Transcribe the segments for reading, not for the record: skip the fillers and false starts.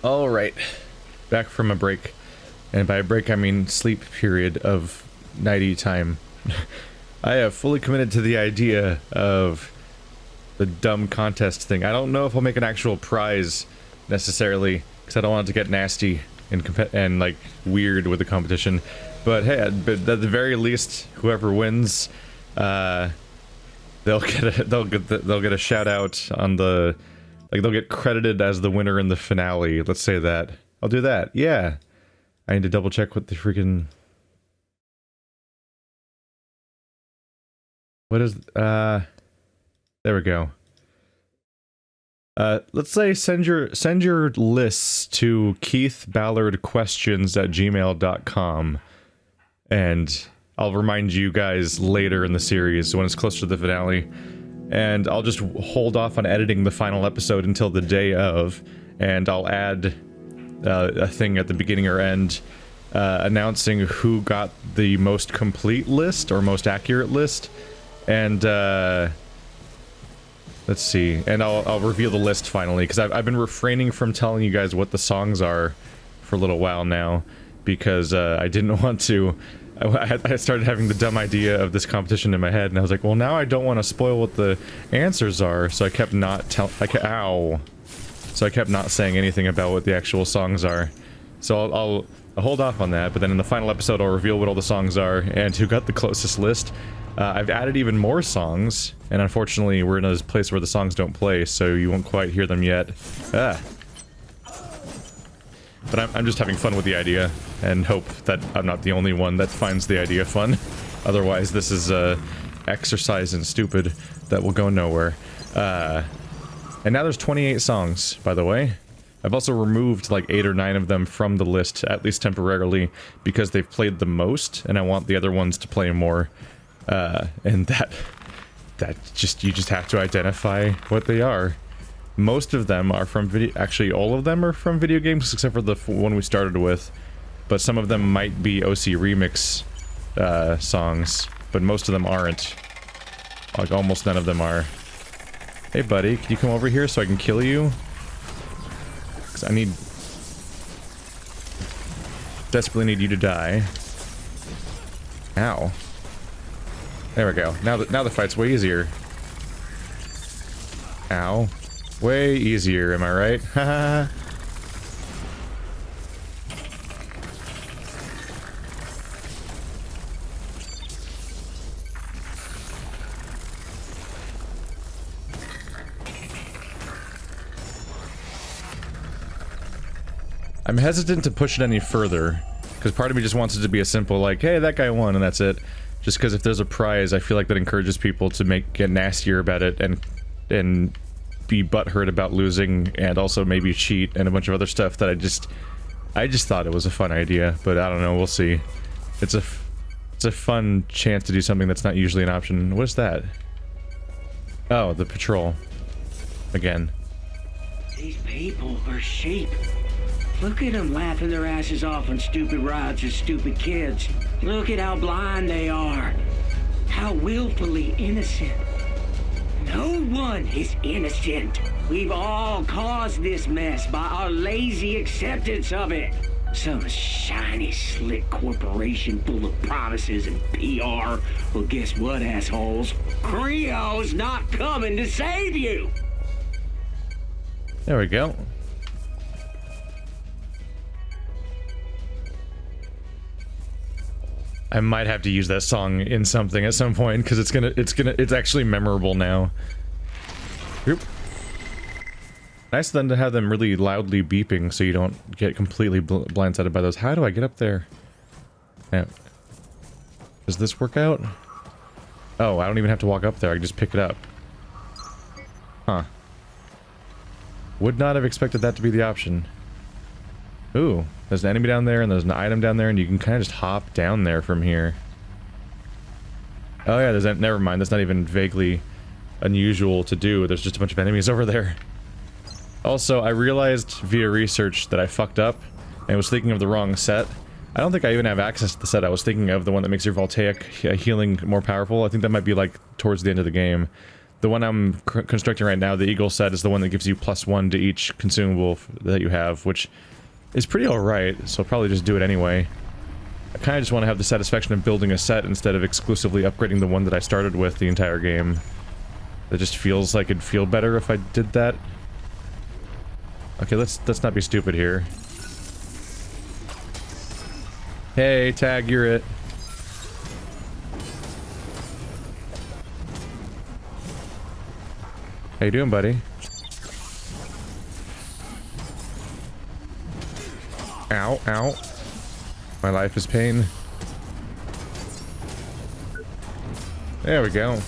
All right, back from a break, and by a break I mean sleep period of nighty time. I have fully committed to the idea of the dumb contest thing. I don't know if I'll make an actual prize necessarily, because I don't want it to get nasty and like weird with the competition. But hey, but at the very least, whoever wins, they'll get a shout out on the. Like, they'll get credited as the winner in the finale. Let's say that. I'll do that. Yeah. I need to double check what the freaking... What is... There we go. Let's say send your lists to keithballardquestions@gmail.com. And I'll remind you guys later in the series when it's closer to the finale. And I'll just hold off on editing the final episode until the day of, and I'll add a thing at the beginning or end announcing who got the most complete list or most accurate list, and let's see, and I'll reveal the list finally, because I've been refraining from telling you guys what the songs are for a little while now, because I didn't want to. I started having the dumb idea of this competition in my head, and I was like, well, now I don't want to spoil what the answers are, so I kept not So I kept not saying anything about what the actual songs are. So I'll hold off on that, but then in the final episode I'll reveal what all the songs are, and who got the closest list. I've added even more songs, and unfortunately we're in a place where the songs don't play, so you won't quite hear them yet. But I'm just having fun with the idea, and hope that I'm not the only one that finds the idea fun. Otherwise, this is exercise in stupid that will go nowhere. And now there's 28 songs, by the way. I've also removed like 8 or 9 of them from the list, at least temporarily, because they've played the most, and I want the other ones to play more. And you just have to identify what they are. Most of them are from video. Actually, all of them are from video games, except for the one we started with. But some of them might be OC Remix songs, but most of them aren't. Like, almost none of them are. Hey, buddy, can you come over here so I can kill you? Because I desperately need you to die. Ow. There we go. Now the fight's way easier. Ow. Way easier, am I right? Haha. I'm hesitant to push it any further, because part of me just wants it to be a simple, like, hey, that guy won, and that's it. Just because if there's a prize, I feel like that encourages people to get nastier about it, and be butthurt about losing, and also maybe cheat, and a bunch of other stuff that I just thought it was a fun idea, but I don't know, we'll see. It's a fun chance to do something that's not usually an option. What's that? Oh, the patrol. Again. These people are sheep. Look at them laughing their asses off on stupid rides with stupid kids. Look at how blind they are. How willfully innocent. No one is innocent. We've all caused this mess by our lazy acceptance of it. Some shiny, slick corporation full of promises and PR. Well, guess what, assholes? CREO's not coming to save you! There we go. I might have to use that song in something at some point, because it's actually memorable now. Oop. Nice then to have them really loudly beeping so you don't get completely blindsided by those. How do I get up there? Now, does this work out? Oh, I don't even have to walk up there, I can just pick it up. Huh. Would not have expected that to be the option. Ooh, there's an enemy down there and there's an item down there and you can kind of just hop down there from here. Oh yeah, there's never mind, that's not even vaguely unusual to do. There's just a bunch of enemies over there. Also, I realized via research that I fucked up and was thinking of the wrong set. I don't think I even have access to the set. I was thinking of the one that makes your voltaic healing more powerful. I think that might be like towards the end of the game. The one I'm constructing right now, the Eagle set, is the one that gives you +1 to each consumable that you have, which is pretty alright, so I'll probably just do it anyway. I kind of just want to have the satisfaction of building a set instead of exclusively upgrading the one that I started with the entire game. It just feels like it'd feel better if I did that. Okay, let's not be stupid here. Hey, Tag, you're it. How you doing, buddy? Ow, ow. My life is pain. There we go.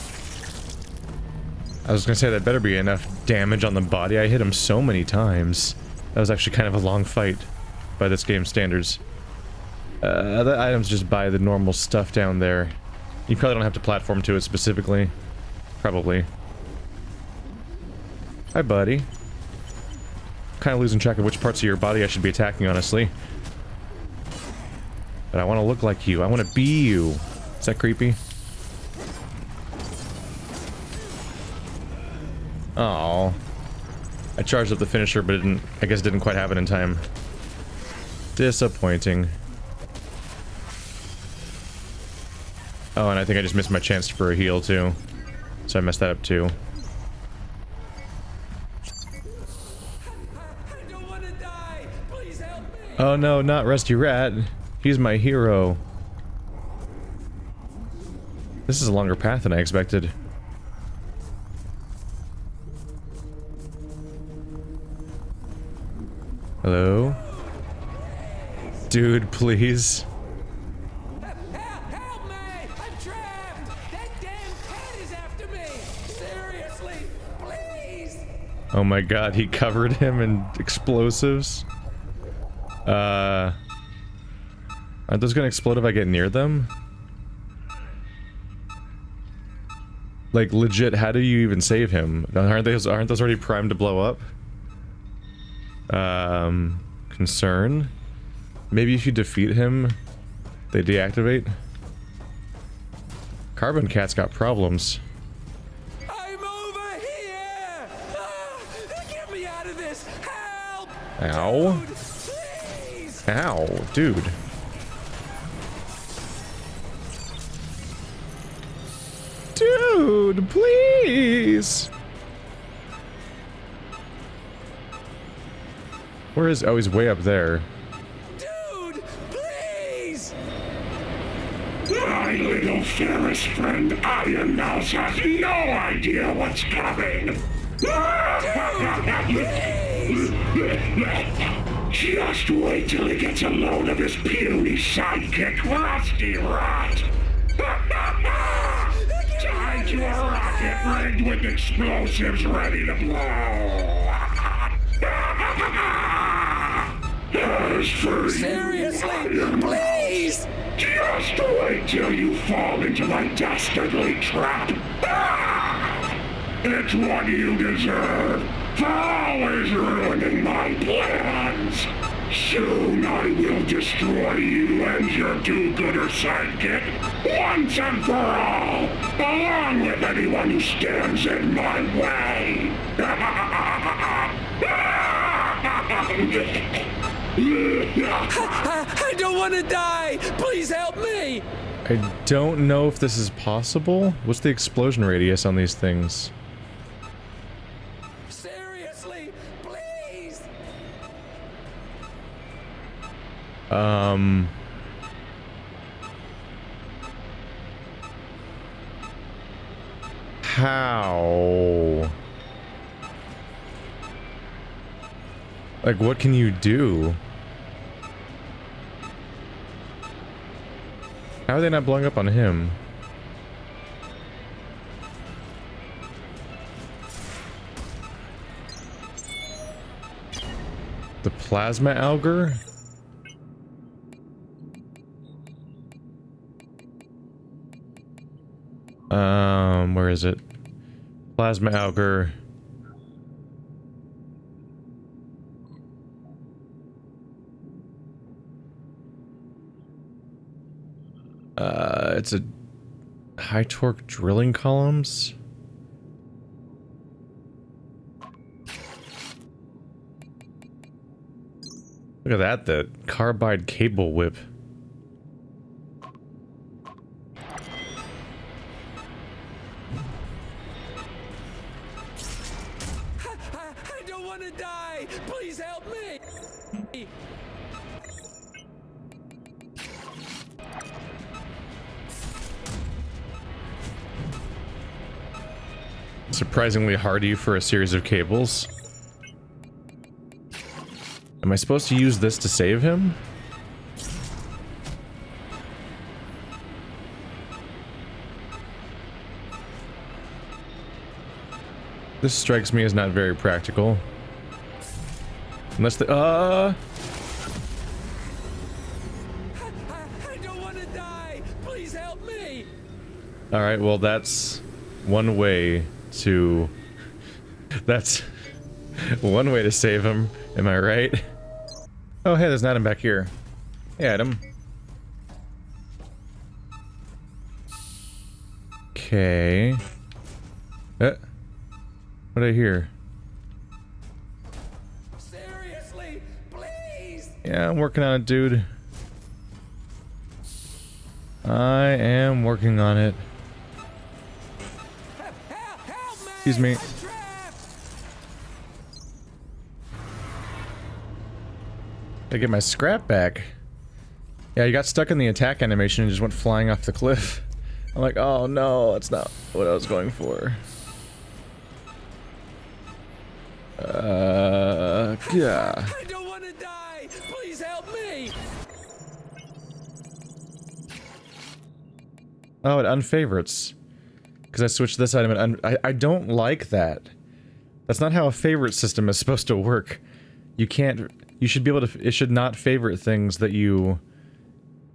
I was gonna say that better be enough damage on the body. I hit him so many times. That was actually kind of a long fight by this game's standards. Other items just buy the normal stuff down there. You probably don't have to platform to it specifically. Probably. Hi, buddy. Kind of losing track of which parts of your body I should be attacking, honestly. But I want to look like you. I want to be you. Is that creepy? Oh, I charged up the finisher, but I guess didn't quite have it in time. Disappointing. Oh, and I think I just missed my chance for a heal, too. So I messed that up, too. I don't want to die. Please help me. Oh no, not Rusty Rat. He's my hero. This is a longer path than I expected. Hello? Dude, please. Help me! I'm trapped! That damn cat is after me! Seriously, please! Oh my god, he covered him in explosives? Aren't those gonna explode if I get near them? Like, legit, how do you even save him? Aren't those already primed to blow up? Concern? Maybe if you defeat him, they deactivate? Carbon Cat's got problems. I'm over here! Ah, get me out of this! Help! Ow. Dude, please! Ow, dude. Dude, please! Where is... oh, he's way up there. Dude, please! My little Ferris friend Iron Mouse has no idea what's coming. Just wait till he gets a load of his puny sidekick, Rusty Rat. Tied to a rocket rigged with explosives ready to blow. As for Seriously, you, please! just wait till you fall into my dastardly trap. It's what you deserve for always ruining my plans. Soon I will destroy you and your do-gooder sidekick once and for all, along with anyone who stands in my way. I don't want to die! Please help me! I don't know if this is possible. What's the explosion radius on these things? Seriously, please! How? Like, what can you do? How are they not blowing up on him? The plasma auger? Where is it? Plasma auger. It's a high torque drilling columns. Look at that, the carbide cable whip. I don't want to die. Please help me. Surprisingly hardy for a series of cables. Am I supposed to use this to save him? This strikes me as not very practical. Unless the I don't want to die. Please help me. Alright, well that's one way to... That's one way to save him, am I right? Oh hey, there's an item back here. Hey Adam. Okay. What did I hear? Seriously, please. Yeah, I'm working on it, dude. I am working on it. Help me. Excuse me. I'm trapped. I get my scrap back. Yeah, you got stuck in the attack animation and just went flying off the cliff. I'm like, oh no, that's not what I was going for. Yeah. I don't want to die. Please help me. Oh, it unfavorites. Because I switched this item and I don't like that. That's not how a favorite system is supposed to work. You can't... You should be able to... It should not favorite things that you...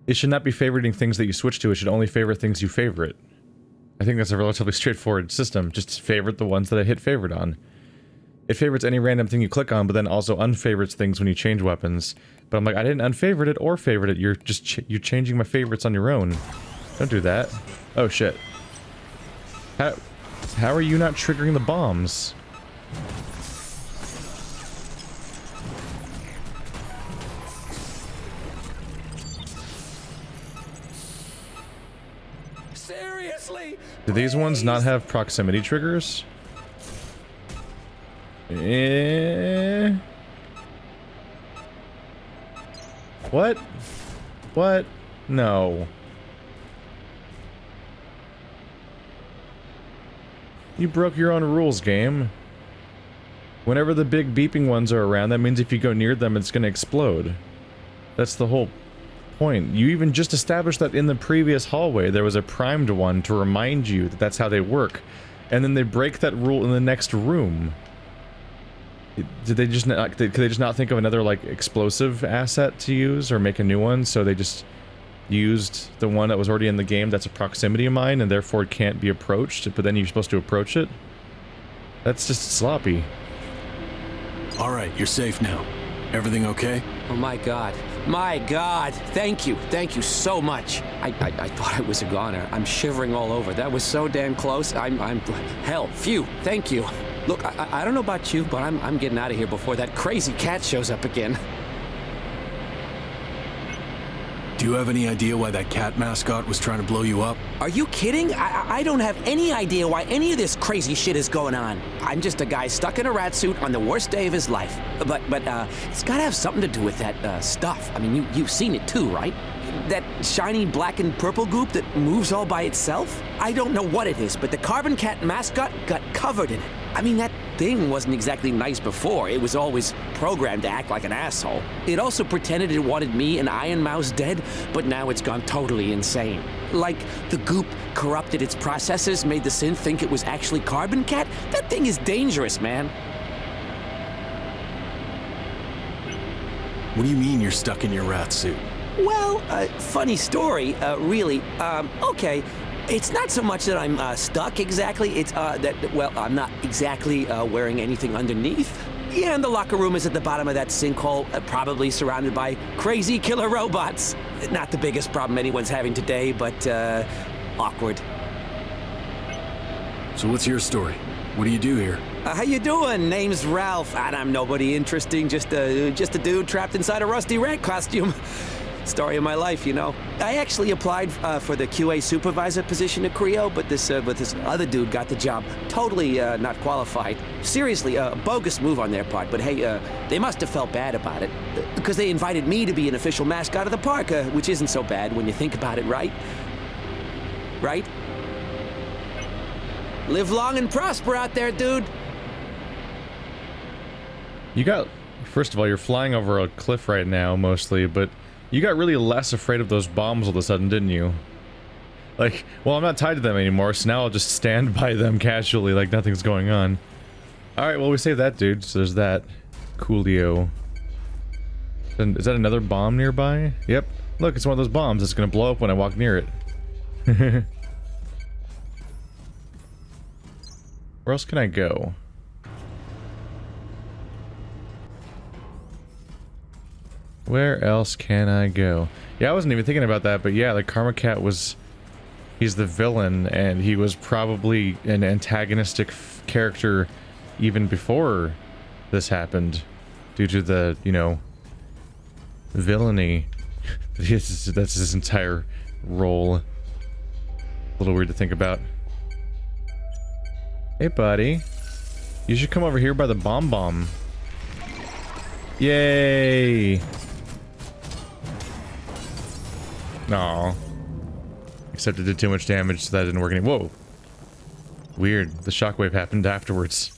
It should not be favoriting things that you switch to. It should only favorite things you favorite. I think that's a relatively straightforward system. Just favorite the ones that I hit favorite on. It favorites any random thing you click on, but then also unfavorites things when you change weapons. But I'm like, I didn't unfavorite it or favorite it. You're just you're changing my favorites on your own. Don't do that. Oh shit. How are you not triggering the bombs? Seriously. Do these ones not have proximity triggers? What? What? No. You broke your own rules, game. Whenever the big beeping ones are around, that means if you go near them, it's gonna explode. That's the whole point. You even just established that in the previous hallway, there was a primed one to remind you that that's how they work. And then they break that rule in the next room. Did they just not, could they just not think of another, like, explosive asset to use, or make a new one, so they just used the one that was already in the game that's a proximity mine, and therefore it can't be approached, but then you're supposed to approach it? That's just sloppy. Alright, you're safe now. Everything okay? Oh my god. My god! Thank you so much. I thought I was a goner. I'm shivering all over. That was so damn close. Hell, phew, thank you. Look, I don't know about you, but I'm getting out of here before that crazy cat shows up again. Do you have any idea why that cat mascot was trying to blow you up? Are you kidding? I don't have any idea why any of this crazy shit is going on. I'm just a guy stuck in a rat suit on the worst day of his life. But it's gotta have something to do with that stuff. I mean, you've seen it too, right? That shiny black and purple goop that moves all by itself? I don't know what it is, but the Carbon Cat mascot got covered in it. I mean, that thing wasn't exactly nice before. It was always programmed to act like an asshole. It also pretended it wanted me and Iron Mouse dead, but now it's gone totally insane. Like, the goop corrupted its processors, made the synth think it was actually Carbon Cat? That thing is dangerous, man. What do you mean you're stuck in your rat suit? Well, funny story, really. Okay. It's not so much that I'm stuck exactly, it's that, well, I'm not exactly wearing anything underneath. Yeah, and the locker room is at the bottom of that sinkhole, probably surrounded by crazy killer robots. Not the biggest problem anyone's having today, but awkward. So what's your story? What do you do here? How you doing? Name's Ralph, and I'm nobody interesting, just a dude trapped inside a rusty rat costume. Story of my life, you know. I actually applied for the QA supervisor position at CREO, but this other dude got the job. Totally not qualified. Seriously, bogus move on their part, but hey, they must have felt bad about it. Because they invited me to be an official mascot of the park, which isn't so bad when you think about it, right? Right? Live long and prosper out there, dude. You got... First of all, you're flying over a cliff right now, mostly, but you got really less afraid of those bombs all of a sudden, didn't you? Like, well, I'm not tied to them anymore, so now I'll just stand by them casually like nothing's going on. Alright, well, we saved that dude, so there's that. Coolio. And is that another bomb nearby? Yep. Look, it's one of those bombs that's gonna blow up when I walk near it. Where else can I go? Where else can I go? Yeah, I wasn't even thinking about that, but yeah, the Karma Cat was... He's the villain, and he was probably an antagonistic character even before this happened. Due to the, you know, villainy. That's his entire role. A little weird to think about. Hey, buddy. You should come over here by the bomb. Yay! Aw. Except it did too much damage, so that didn't work any- Whoa! Weird. The shockwave happened afterwards.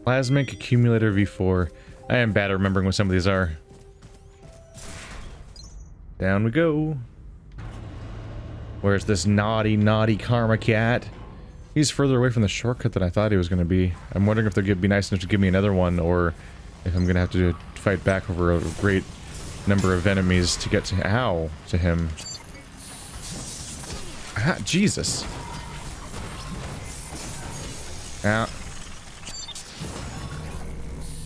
Plasmic Accumulator V4. I am bad at remembering what some of these are. Down we go. Where's this naughty Karma Cat? He's further away from the shortcut than I thought he was going to be. I'm wondering if they'll be nice enough to give me another one, or if I'm going to have to fight back over a great number of enemies to get to him. Ah, Jesus. Ow.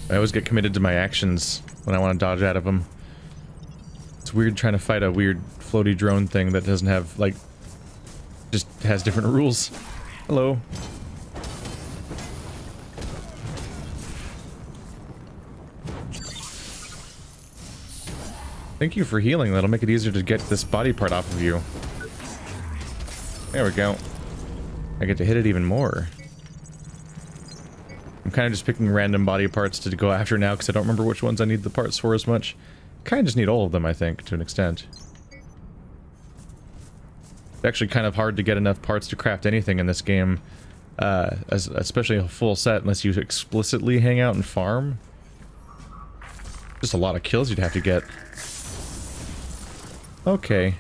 I always get committed to my actions when I want to dodge out of them. It's weird trying to fight a weird floaty drone thing that doesn't have, like, just has different rules. Hello. Thank you for healing. That'll make it easier to get this body part off of you. There we go. I get to hit it even more. I'm kind of just picking random body parts to go after now because I don't remember which ones I need the parts for as much. Kind of just need all of them, I think, to an extent. It's actually kind of hard to get enough parts to craft anything in this game, especially a full set, unless you explicitly hang out and farm. Just a lot of kills you'd have to get. Okay.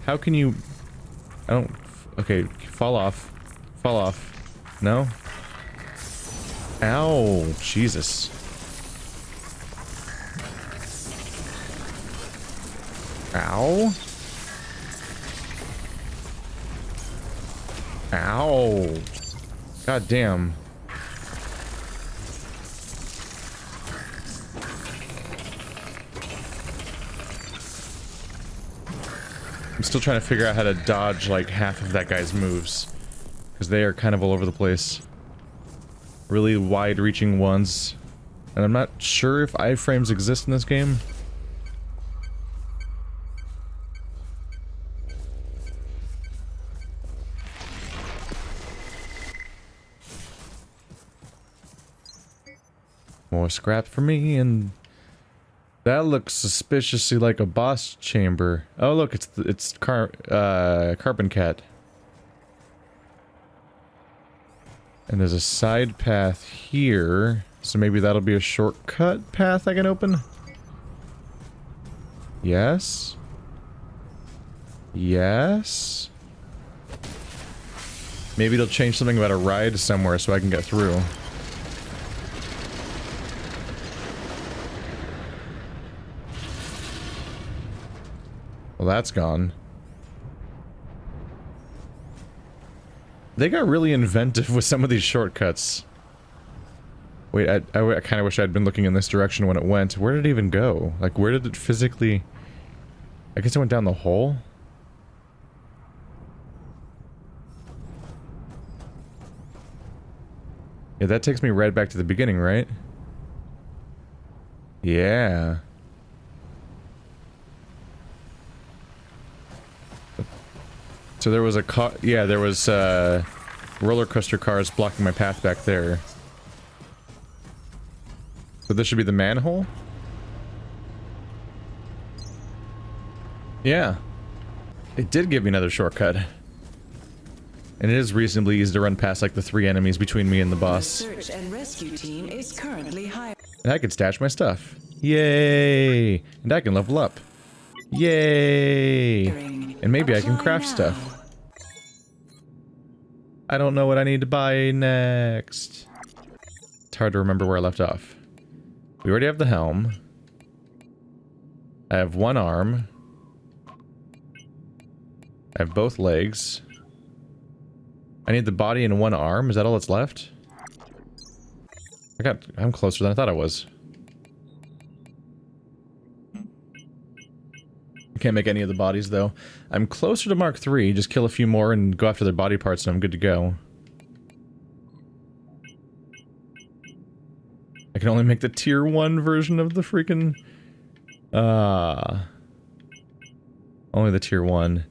How can you... I don't... Okay, fall off. Fall off. No? Ow, Jesus. Ow. Ow. God damn. I'm still trying to figure out how to dodge like half of that guy's moves, because they are kind of all over the place. Really wide-reaching ones, and I'm not sure if iframes exist in this game. More scrap for me, and that looks suspiciously like a boss chamber. Oh look, it's Carbon Cat. And there's a side path here, so maybe that'll be a shortcut path I can open? Yes? Yes? Maybe it'll change something about a ride somewhere so I can get through. Well, that's gone. They got really inventive with some of these shortcuts. Wait, I kind of wish I'd been looking in this direction when it went. Where did it even go? Like, where did it physically... I guess it went down the hole? Yeah, that takes me right back to the beginning, right? Yeah. So there was a car, yeah, there was roller coaster cars blocking my path back there. So this should be the manhole? Yeah. It did give me another shortcut. And it is reasonably easy to run past like the 3 enemies between me and the boss. The search and rescue team is currently hired. And I can stash my stuff. Yay! And I can level up. Yay! And maybe I can craft stuff. I don't know what I need to buy next. It's hard to remember where I left off. We already have the helm. I have 1 arm. I have both legs. I need the body and 1 arm. Is that all that's left? I'm closer than I thought I was. I can't make any of the bodies, though. I'm closer to Mark III. Just kill a few more and go after their body parts and I'm good to go. I can only make the tier 1 version of the freaking... only the tier 1.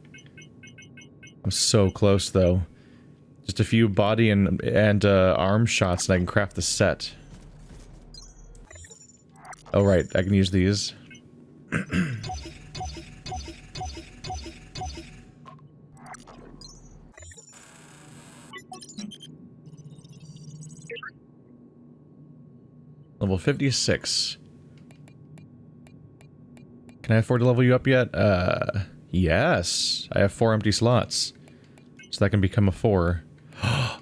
I'm so close, though. Just a few body and arm shots and I can craft the set. Oh, right. I can use these. Level 56. Can I afford to level you up yet? Yes. I have 4 empty slots. So that can become a 4.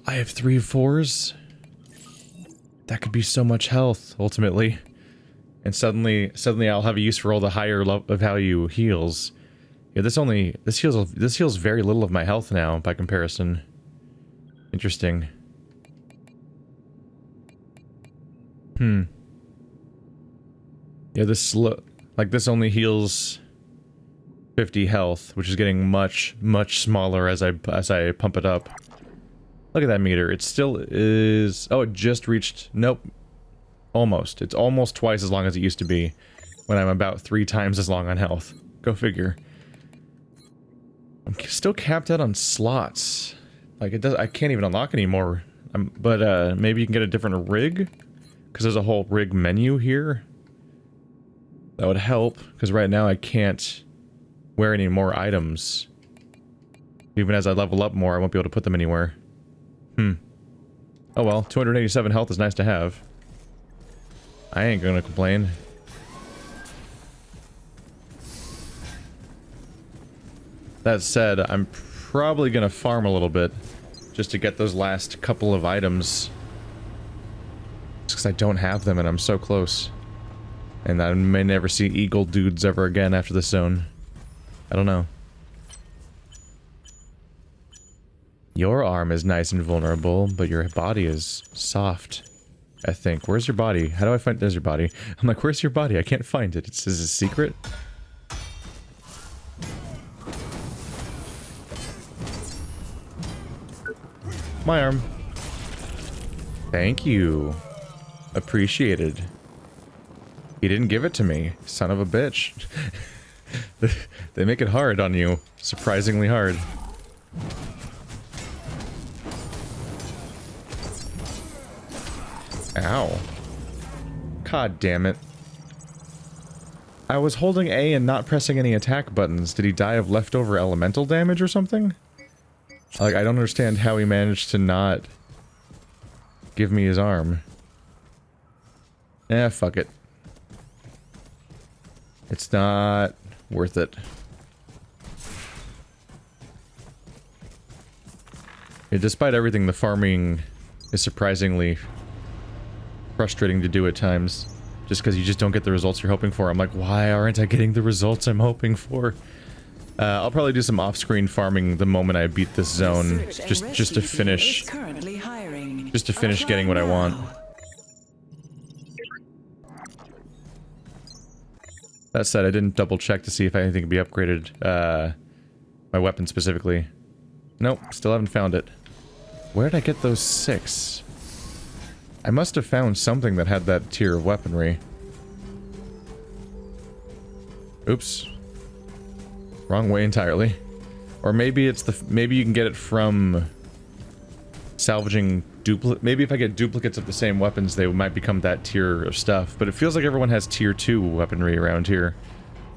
I have 3 4s? That could be so much health, ultimately. And suddenly I'll have a use for all the higher value heals. Yeah, this heals very little of my health now, by comparison. Interesting. Yeah, this only heals 50 health, which is getting much smaller as I pump it up. Look at that meter. It still is... Oh, it just reached... Nope. Almost. It's almost twice as long as it used to be when I'm about 3 times as long on health. Go figure. I'm still capped out on slots. Like, I can't even unlock anymore. But maybe you can get a different rig? Because there's a whole rig menu here. That would help, because right now I can't wear any more items. Even as I level up more, I won't be able to put them anywhere. Oh well, 287 health is nice to have. I ain't gonna complain. That said, I'm probably gonna farm a little bit, just to get those last couple of items. Just because I don't have them and I'm so close. And I may never see eagle dudes ever again after this zone. I don't know. Your arm is nice and vulnerable, but your body is soft, I think. Where's your body? How do I find... There's your body. I'm like, where's your body? I can't find it. Is it a secret? My arm. Thank you. Appreciated. He didn't give it to me. Son of a bitch. They make it hard on you. Surprisingly hard. Ow. God damn it. I was holding A and not pressing any attack buttons. Did he die of leftover elemental damage or something? Like, I don't understand how he managed to not give me his arm. Eh, fuck it. It's not worth it. Yeah, despite everything, the farming is surprisingly frustrating to do at times. Just because you just don't get the results you're hoping for. I'm like, why aren't I getting the results I'm hoping for? I'll probably do some off-screen farming the moment I beat this zone. Just to finish... Just to finish getting what I want. That said, I didn't double check to see if anything could be upgraded. My weapon specifically. Nope, still haven't found it. Where did I get those 6? I must have found something that had that tier of weaponry. Oops. Wrong way entirely. Or maybe it's the... maybe you can get it from salvaging duplicate. Maybe if I get duplicates of the same weapons, they might become that tier of stuff. But it feels like everyone has tier 2 weaponry around here.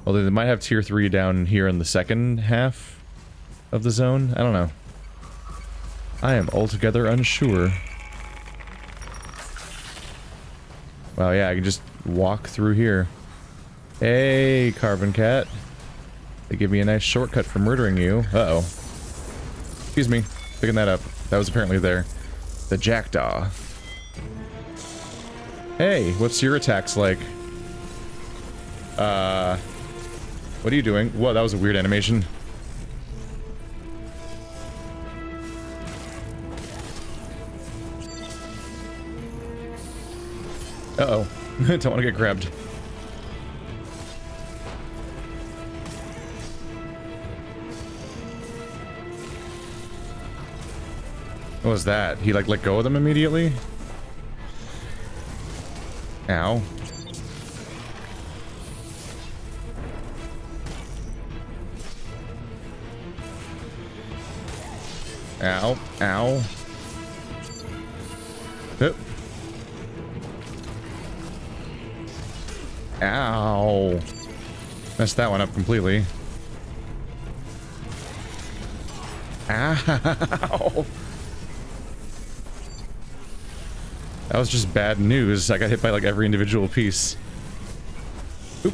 Although they might have tier 3 down here in the second half of the zone. I don't know. I am altogether unsure. Wow, yeah, I can just walk through here. Hey, Carbon Cat. They give me a nice shortcut for murdering you. Uh-oh. Excuse me. Picking that up. That was apparently there. The Jackdaw. Hey, what's your attacks like? What are you doing? Whoa, that was a weird animation. Uh-oh. Don't want to get grabbed. What was that? He, like, let go of them immediately? Ow. Ow. Ow. Oop. Ow. Messed that one up completely. Ow. That was just bad news. I got hit by like every individual piece. Oop.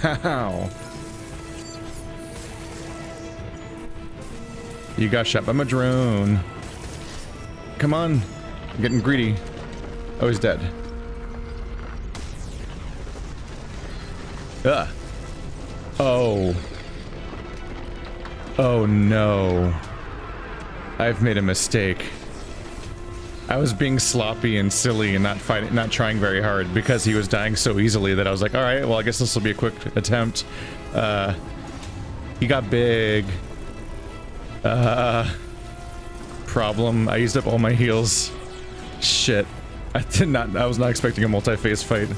Ow. You got shot by my drone. Come on. I'm getting greedy. Oh, he's dead. Ugh. Oh. Oh no. I've made a mistake. I was being sloppy and silly and not trying very hard because he was dying so easily that I was like, alright, well I guess this will be a quick attempt. He got big. Problem. I used up all my heals. Shit. I was not expecting a multi-phase fight.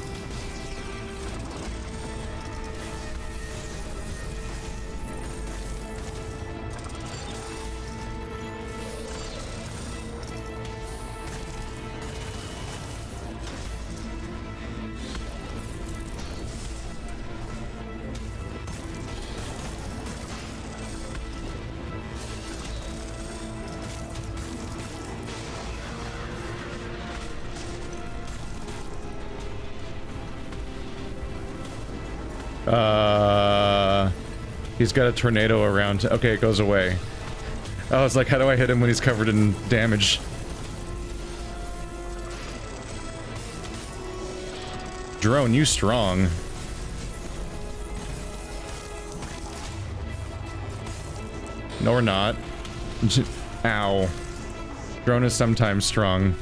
He's got a tornado around. Okay, it goes away. I was like, how do I hit him when he's covered in damage? Drone, you strong. No, we're not. Ow. Drone is sometimes strong.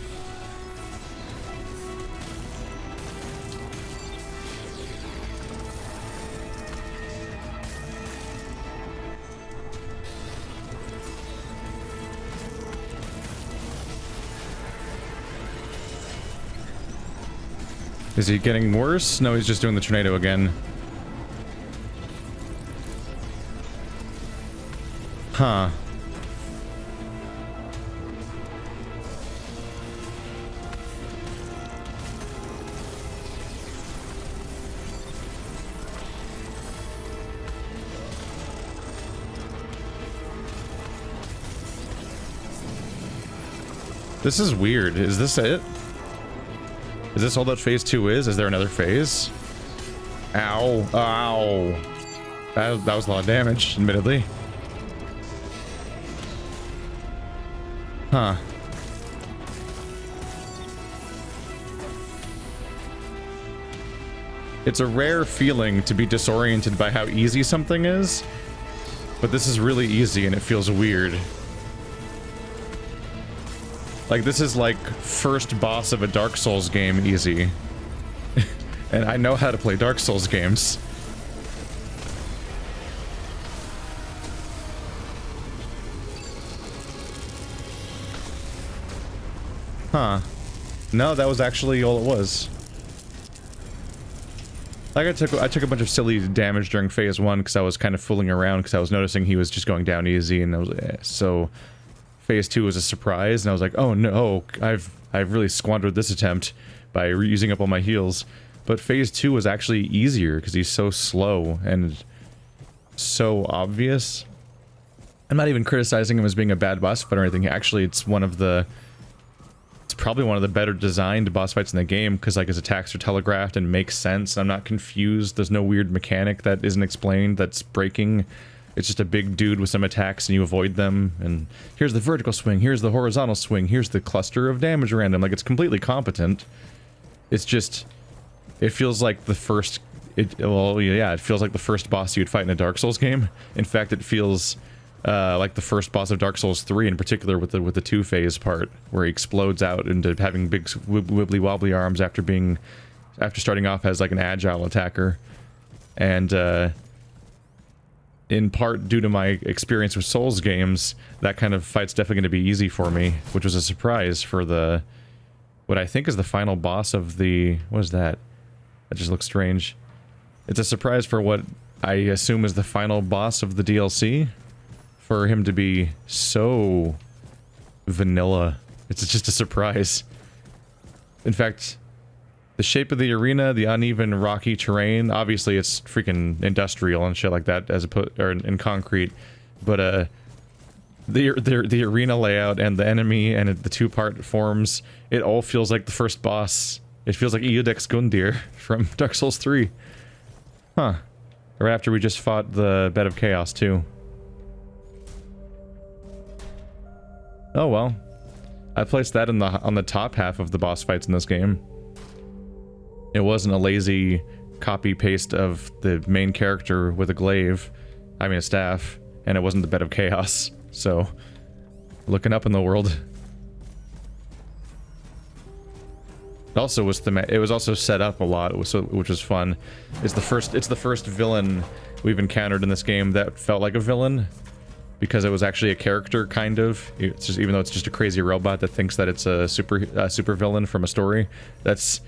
Is he getting worse? No, he's just doing the tornado again. Huh. This is weird. Is this it? Is this all that phase 2 is? Is there another phase? Ow. Ow. That was a lot of damage, admittedly. Huh. It's a rare feeling to be disoriented by how easy something is, but this is really easy and it feels weird. Like, this is like first boss of a Dark Souls game easy. And I know how to play Dark Souls games. Huh. No, that was actually all it was. Like, I took a bunch of silly damage during phase 1 because I was kind of fooling around because I was noticing he was just going down easy, and I was so phase 2 was a surprise, and I was like, oh no, I've really squandered this attempt by using up all my heals. But phase 2 was actually easier because he's so slow and so obvious. I'm not even criticizing him as being a bad boss fight or anything. Actually, it's probably one of the better designed boss fights in the game because, like, his attacks are telegraphed and make sense. I'm not confused. There's no weird mechanic that isn't explained that's breaking. It's just a big dude with some attacks and you avoid them. And here's the vertical swing. Here's the horizontal swing. Here's the cluster of damage around him. Like, it's completely competent. It's just, it feels like the first, well, yeah, it feels like the first boss you'd fight in a Dark Souls game. In fact, it feels like the first boss of Dark Souls 3 in particular, with the 2-phase part where he explodes out into having big wibbly wobbly arms after starting off as like an agile attacker. And in part due to my experience with Souls games, that kind of fight's definitely going to be easy for me, which was a surprise for what I think is the final boss of the, what is that? That just looks strange. It's a surprise for what I assume is the final boss of the DLC. For him to be so vanilla, it's just a surprise. In fact, the shape of the arena, the uneven rocky terrain, obviously it's freaking industrial and shit like that or in concrete, but the arena layout and the enemy and the two-part forms, it all feels like the first boss. It feels like Eodex Gundyr from Dark Souls 3. Huh. Right after we just fought the Bed of Chaos too. Oh well, I placed that on the top half of the boss fights in this game. It wasn't a lazy copy-paste of the main character with a glaive, I mean a staff, and it wasn't the Bed of Chaos, so looking up in the world. It also was it was also set up a lot, which was fun. It's the first villain we've encountered in this game that felt like a villain. Because it was actually a character, kind of. It's just, even though it's just a crazy robot that thinks that it's a super villain from a story. That's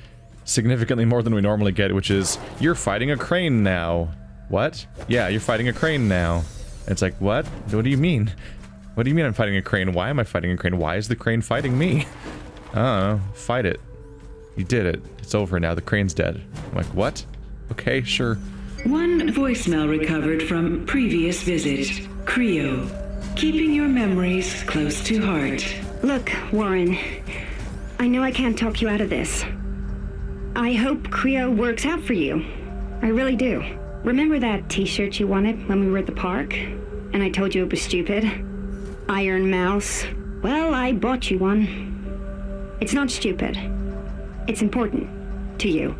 significantly more than we normally get, which is, you're fighting a crane now. What? Yeah, you're fighting a crane now. And it's like, what? What do you mean? What do you mean I'm fighting a crane? Why am I fighting a crane? Why is the crane fighting me? I don't know. Fight it. You did it. It's over now. The crane's dead. I'm like, what? Okay, sure. One voicemail recovered from previous visit. CREO. Keeping your memories close to heart. Look, Warren. I know I can't talk you out of this. I hope CREO works out for you. I really do. Remember that t-shirt you wanted when we were at the park? And I told you it was stupid? Iron Mouse. Well, I bought you one. It's not stupid. It's important. To you.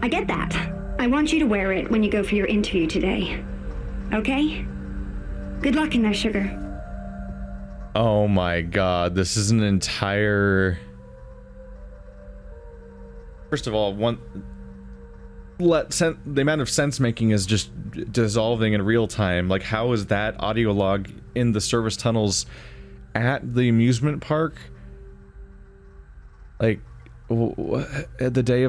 I get that. I want you to wear it when you go for your interview today. Okay? Good luck in there, sugar. Oh my god, this is an entire... First of all, the amount of sense making is just dissolving in real time. Like, how is that audio log in the service tunnels at the amusement park? Like, the day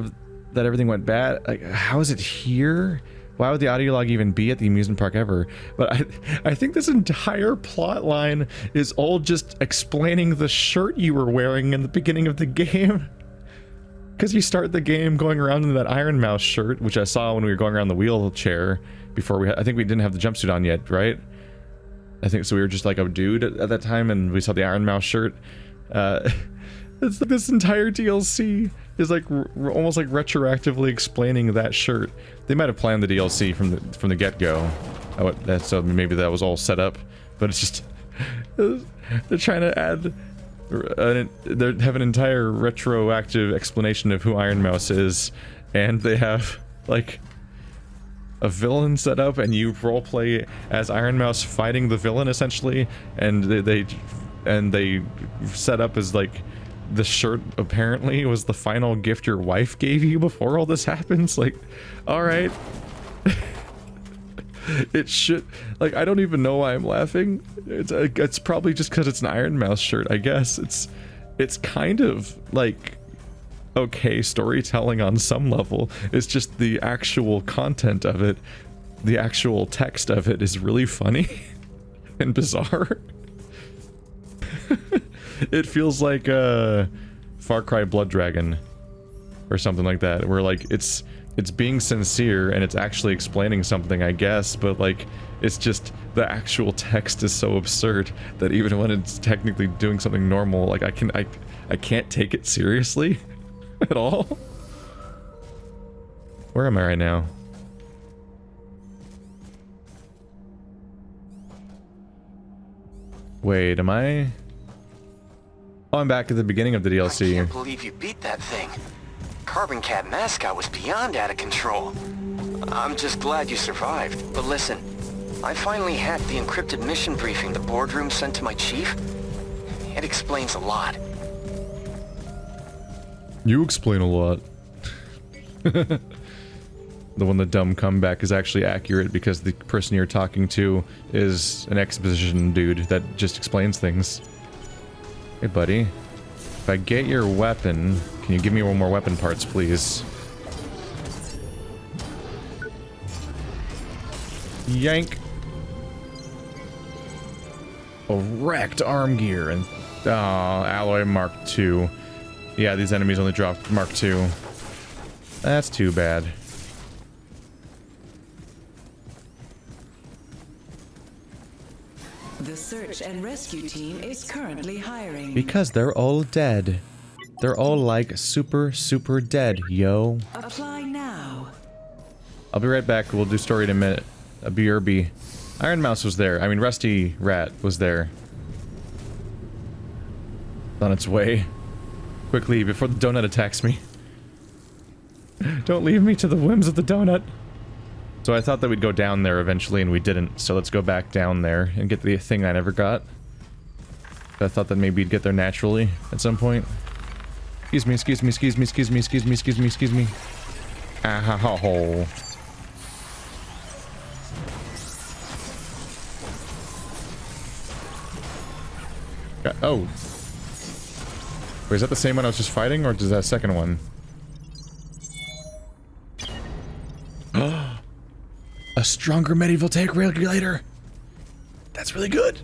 that everything went bad, like, how is it here? Why would the audio log even be at the amusement park ever? But I think this entire plot line is all just explaining the shirt you were wearing in the beginning of the game. Because you start the game going around in that Iron Mouse shirt, which I saw when we were going around the wheelchair before I think we didn't have the jumpsuit on yet, right? I think so. We were just like a dude at that time, and we saw the Iron Mouse shirt. It's like this entire DLC is like almost like retroactively explaining that shirt. They might have planned the DLC from the get-go, so maybe that was all set up. But it's just they're trying to add. They have an entire retroactive explanation of who Iron Mouse is, and they have like a villain set up, and you roleplay as Iron Mouse fighting the villain essentially, and they and they set up as like the shirt apparently was the final gift your wife gave you before all this happens. Like, all right. It should, like, I don't even know why I'm laughing. It's probably just because it's an Iron Mouse shirt, I guess. It's kind of like okay storytelling on some level. It's just the actual content of it, the actual text of it is really funny and bizarre. It feels like Far Cry Blood Dragon or something like that, where like it's being sincere and it's actually explaining something, I guess, but like it's just the actual text is so absurd that even when it's technically doing something normal, like I can't take it seriously at all. Where am I right now? Wait, am I? Oh, I'm back at the beginning of the DLC. I can't believe you beat that thing. Carbon Cat mascot was beyond out of control. I'm just glad you survived. But listen, I finally hacked the encrypted mission briefing the boardroom sent to my chief. It explains a lot. You explain a lot. The dumb comeback is actually accurate because the person you're talking to is an exposition dude that just explains things. Hey, buddy. If I get your weapon, can you give me one more weapon parts, please? Yank. Oh, wrecked arm gear and alloy Mark II. Yeah, these enemies only drop Mark II. That's too bad. The search and rescue team is currently hiring. Because they're all dead. They're all like super dead, yo. Apply now. I'll be right back. We'll do story in a minute. A BRB. Iron Mouse was there. I mean, Rusty Rat was there. On its way. Quickly, before the donut attacks me. Don't leave me to the whims of the donut. So I thought that we'd go down there eventually, and we didn't. So let's go back down there and get the thing I never got. I thought that maybe we'd get there naturally at some point. Excuse me, excuse me, excuse me, excuse me, excuse me, excuse me, excuse me. Ow. Oh. Wait, is that the same one I was just fighting, or is that a second one? A stronger medieval tank regulator. That's really good.